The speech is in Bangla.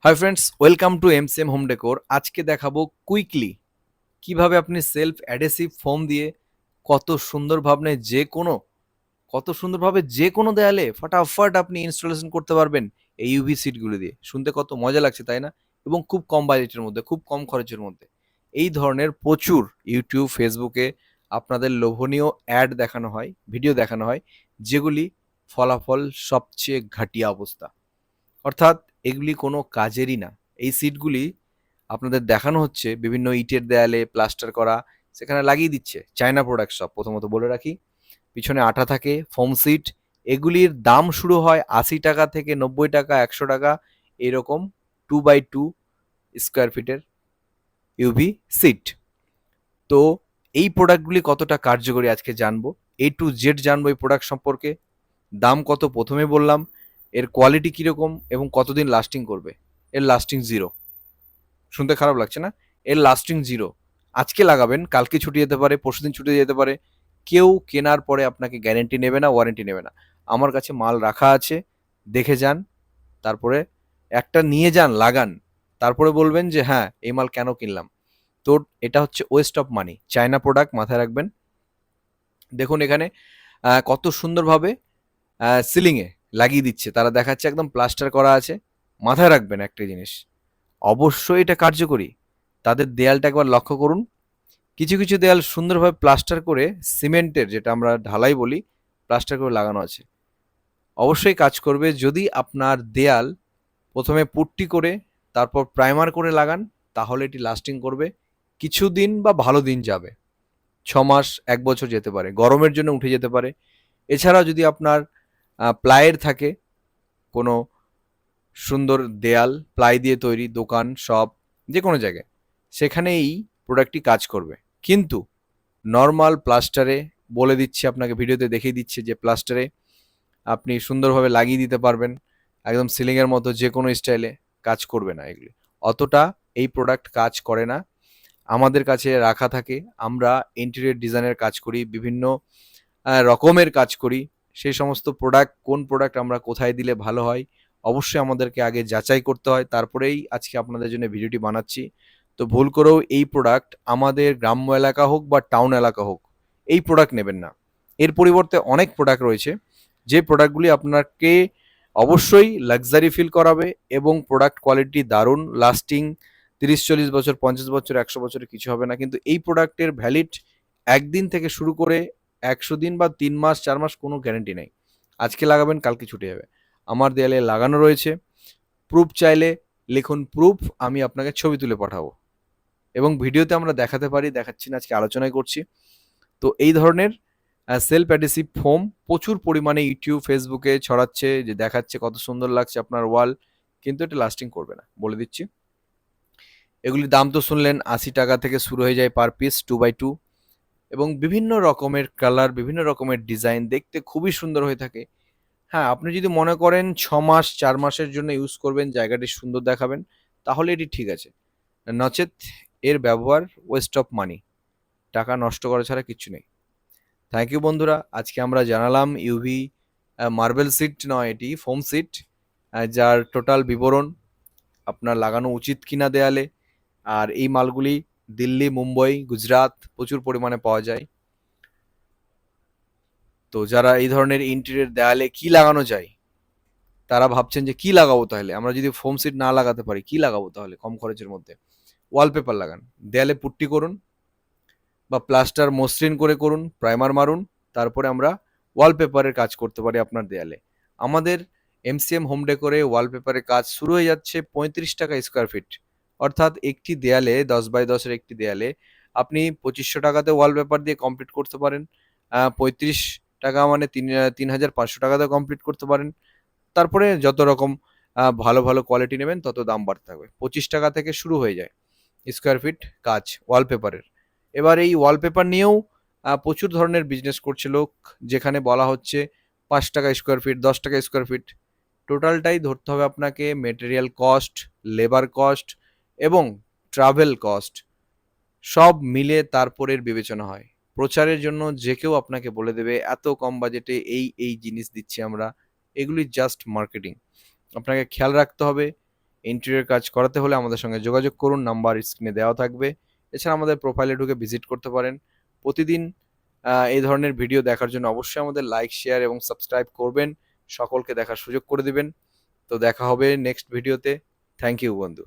Hi friends, welcome to MCM home decor. আজকে দেখাবো কুইকলি কিভাবে আপনি সেলফ অ্যাডহেসিভ ফোম দিয়ে কত সুন্দরভাবে যে কোনো দেয়ালে ফাটাফাট আপনি ইনস্টলেশন করতে পারবেন এই ইউভি সিটগুলো দিয়ে। শুনতে কত মজা লাগছে, তাই না? এবং খুব কম বাজেটের মধ্যে, খুব কম খরচের মধ্যে। এই ধরনের প্রচুর ইউটিউব, ফেসবুকে আপনাদের লোভনীয় অ্যাড দেখানো হয়, ভিডিও দেখানো হয়, যেগুলি ফলাফল সবচেয়ে ঘাটিয়া অবস্থা। অর্থাৎ এগুলি কোনো কাজেরই না। এই সিটগুলি আপনাদের দেখানো হচ্ছে বিভিন্ন ইটের দেয়ালে প্লাস্টার করা, সেখানে লাগিয়ে দিচ্ছে। চায়না প্রোডাক্ট সব, প্রথমত বলে রাখি। পিছনে আঠা থাকে, ফোম সিট। এগুলির দাম শুরু হয় ৮০ টাকা থেকে ৯০ টাকা, ১০০ টাকা, এরকম 2x2 স্কোয়ার ফিটের ইউভি সিট। তো এই প্রোডাক্টগুলি কতটা কার্যকরী আজকে জানবো, A to Z জানবো এই প্রোডাক্ট সম্পর্কে। দাম কত প্রথমে বললাম, এর কোয়ালিটি কীরকম এবং কতদিন লাস্টিং করবে। এর লাস্টিং জিরো। শুনতে খারাপ লাগছে না? এর লাস্টিং জিরো। আজকে লাগাবেন, কালকে ছুটি যেতে পারে, পরশুদিন ছুটি যেতে পারে। কেউ কেনার পরে আপনাকে গ্যারেন্টি নেবে না, ওয়ারেন্টি নেবে না। আমার কাছে মাল রাখা আছে, দেখে যান। তারপরে একটা নিয়ে যান, লাগান। তারপরে বলবেন যে হ্যাঁ, এই মাল কেন কিনলাম। তো এটা হচ্ছে West of money. China product, মাথায় রাখবেন। দেখুন এখানে কত সুন্দরভাবে সিলিংয়ে লাগিয়ে দিচ্ছে, তারা দেখাচ্ছে একদম প্লাস্টার করা আছে। মাথায় রাখবেন একটা জিনিস, অবশ্যই এটা কার্যকরী। তাদের দেয়ালটা একবার লক্ষ্য করুন। কিছু কিছু দেয়াল সুন্দরভাবে প্লাস্টার করে, সিমেন্টের, যেটা আমরা ঢালাই বলি, প্লাস্টার করে লাগানো আছে। অবশ্যই কাজ করবে। যদি আপনার দেয়াল প্রথমে পুট্টি করে তারপর প্রাইমার করে লাগান, তাহলে এটি লাস্টিং করবে কিছুদিন বা ভালো দিন যাবে। ৬ মাস, ১ বছর যেতে পারে, গরমের জন্য উঠে যেতে পারে। এছাড়াও যদি আপনার প্লাইয়ের থাকে, কোনো সুন্দর দেয়াল প্লাই দিয়ে তৈরি, দোকান, শপ, যে কোনো জায়গায়, সেখানে এই প্রোডাক্টটি কাজ করবে। কিন্তু নর্মাল প্লাস্টারে, বলে দিচ্ছি আপনাকে, ভিডিওতে দেখিয়ে দিচ্ছে যে প্লাস্টারে আপনি সুন্দরভাবে লাগিয়ে দিতে পারবেন একদম সিলিংয়ের মতো যে কোনো স্টাইলে, কাজ করবে না এগুলি। অতটা এই প্রোডাক্ট কাজ করে না। আমাদের কাছে রাখা থাকে, আমরা ইন্টেরিয়র ডিজাইনের কাজ করি, বিভিন্ন রকমের কাজ করি। সেই সমস্ত প্রোডাক্ট, কোন প্রোডাক্ট আমরা কোথায় দিলে ভালো হয়, অবশ্যই আমাদেরকে আগে যাচাই করতে হয়, তারপরেই আজকে আপনাদের জন্য ভিডিওটি বানাচ্ছি। তো ভুল করেও এই প্রোডাক্ট আমাদের গ্রাম্য এলাকা হোক বা টাউন এলাকা হোক, এই প্রোডাক্ট নেবেন না। এর পরিবর্তে অনেক প্রোডাক্ট রয়েছে, যে প্রোডাক্টগুলি আপনাকে অবশ্যই লাক্সারি ফিল করাবে এবং প্রোডাক্ট কোয়ালিটি দারুণ, লাস্টিং ৩০-৪০ বছর, ৫০ বছর, ১০০ বছরে কিছু হবে না। কিন্তু এই প্রোডাক্টের ভ্যালিড একদিন থেকে শুরু করে ১০০ দিন বা ৩ মাস, ৪ মাস, কোনো গ্যারেন্টি নেই। আজকে লাগাবেন, কালকে ছুটে যাবে। আমার দেয়ালে লাগানো রয়েছে। প্রুফ চাইলে লিখুন প্রুফ, আমি আপনাকে ছবি তুলে পাঠাবো। এবং ভিডিওতে আমরা দেখাতে পারি, দেখাচ্ছি না, আজকে আলোচনায় করছি। তো এই ধরনের সেলফ অ্যাডহেসিভ ফোম প্রচুর পরিমাণে ইউটিউব, ফেসবুকে ছড়াচ্ছে, যে দেখাচ্ছে কত সুন্দর লাগছে আপনার ওয়াল, কিন্তু এটা লাস্টিং করবে না, বলে দিচ্ছি। এগুলির দাম তো শুনলেন, ৮০ টাকা থেকে শুরু হয়ে যায় পার পিস, 2x2। এবং বিভিন্ন রকমের কালার, বিভিন্ন রকমের ডিজাইন, দেখতে খুবই সুন্দর হয়ে থাকে। হ্যাঁ, আপনি যদি মনে করেন ৬ মাস, ৪ মাসের জন্য ইউজ করবেন, জায়গাটি সুন্দর দেখাবেন, তাহলে এটি ঠিক আছে। নচেত এর ব্যবহার ওয়েস্ট অফ মানি, টাকা নষ্ট করা ছাড়া কিচ্ছু নেই। থ্যাংক ইউ বন্ধুরা। আজকে আমরা জানালাম ইউভি মার্বেল সিট নয়, এটি ফোম সিট, যার টোটাল বিবরণ, আপনার লাগানো উচিত কিনা দেয়ালে। আর এই মালগুলি দিল্লি, মুম্বাই, গুজরাট প্রচুর পরিমাণে পাওয়া যায়। তো যারা এই ধরনের ইন্টেরিয়র দেয়ালে কি লাগানো যায়, তারা ভাবছেন যে কি লাগাবো, তাহলে আমরা যদি ফোম সিট না লাগাতে পারি, কি লাগাবো তাহলে কম খরচের মধ্যে? ওয়ালপেপার লাগান, দেয়ালে পুট্টি করুন বা প্লাস্টার মসৃণ করে করুন, প্রাইমার মারুন। তারপরে আমরা ওয়ালপেপারের কাজ করতে পারি আপনার দেয়ালে। আমাদের এমসিএম হোম ডেকোরে ওয়ালপেপারের কাজ শুরু হয়ে যাচ্ছে ৩৫ টাকা স্কোয়ার ফিট। অর্থাৎ একটি দেয়ালে, ১০x১০-এর একটি দেয়ালে আপনি ২৫০০ টাকাতে ওয়ালপেপার দিয়ে কমপ্লিট করতে পারেন। ৩৫ টাকা মানে ৩,৫০০ টাকাতে কমপ্লিট করতে পারেন। তারপরে যত রকম ভালো ভালো কোয়ালিটি নেবেন, তত দাম বাড়তে থাকবে। ২৫ টাকা থেকে শুরু হয়ে যায় স্কোয়ার ফিট কাজ ওয়ালপেপারের। এবার এই ওয়ালপেপার নিয়েও প্রচুর ধরনের বিজনেস করছে লোক, যেখানে বলা হচ্ছে ৫ টাকা স্কোয়ার ফিট, ১০ টাকা স্কোয়ার ফিট। টোটালটাই ধরতে হবে আপনাকে, মেটেরিয়াল কস্ট, লেবার কস্ট এবং ট্রাভেল কস্ট, সব মিলে তারপরের বিবেচনা হয়। প্রচারের জন্য যে কেউ আপনাকে বলে দেবে এত কম বাজেটে এই জিনিস দিচ্ছি আমরা। এগুলি জাস্ট মার্কেটিং। আপনাকে খেয়াল রাখতে হবে ইন্টেরিয়র কাজ করাতে হলে আমাদের সঙ্গে যোগাযোগ করুন, নাম্বার স্ক্রিনে দেওয়া থাকবে। এছাড়া আমাদের প্রোফাইলে ঢুকে ভিজিট করতে পারেন। প্রতিদিন এই ধরনের ভিডিও দেখার জন্য অবশ্যই আমাদের লাইক, শেয়ার এবং সাবস্ক্রাইব করবেন। সকলকে দেখার সুযোগ করে দিবেন। তো দেখা হবে নেক্সট ভিডিওতে। থ্যাংক ইউ বন্ধু।